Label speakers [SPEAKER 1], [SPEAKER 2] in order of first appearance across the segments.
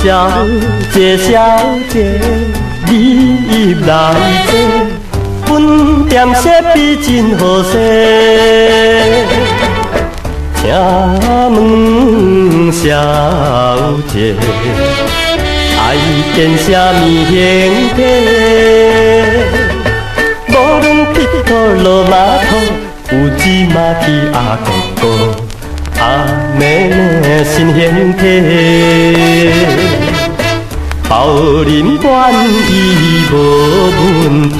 [SPEAKER 1] 小姐，小姐，你来坐，阮店设备真好势，请问小姐，爱见啥物形体？无论佚佗落码头，有芝麻去阿哥哥。阿妹妹新形体，包恁愿意无问题，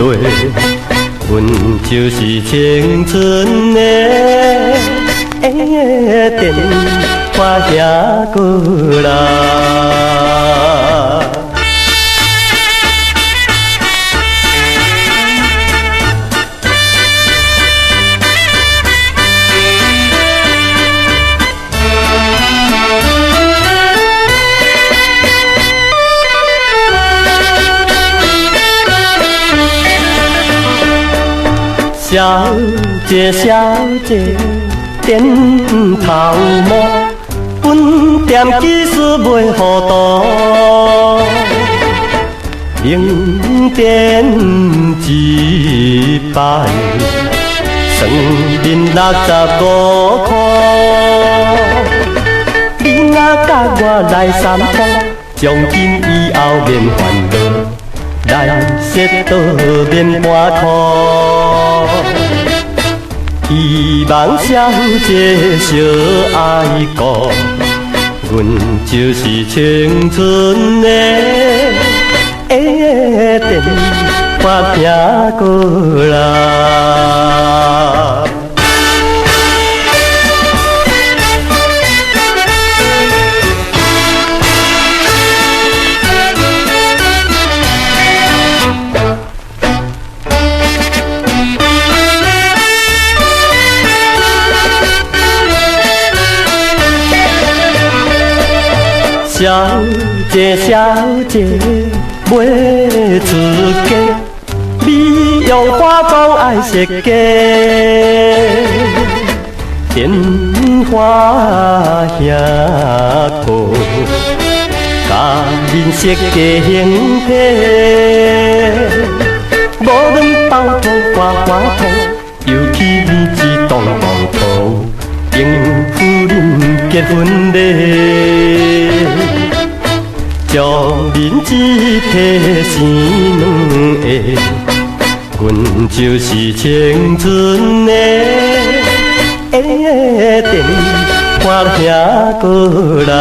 [SPEAKER 1] 阮就是青春的电话兄哥啦。小姐，小姐，点头毛，阮店技术袂糊涂，零点一摆，算恁65块。你若甲我来散步，从今以后免烦恼。咱色倒免半箍，希望小姐小爱顾，阮就是青春的电话兄哥啦。小姐，小姐，买出价，你用花讲爱设计，电话兄哥，甲恁设计形体，无论包土花土，尤其年纪动土，应付恁结婚礼。将恁一体生两个，阮就是青春的电话兄哥啦。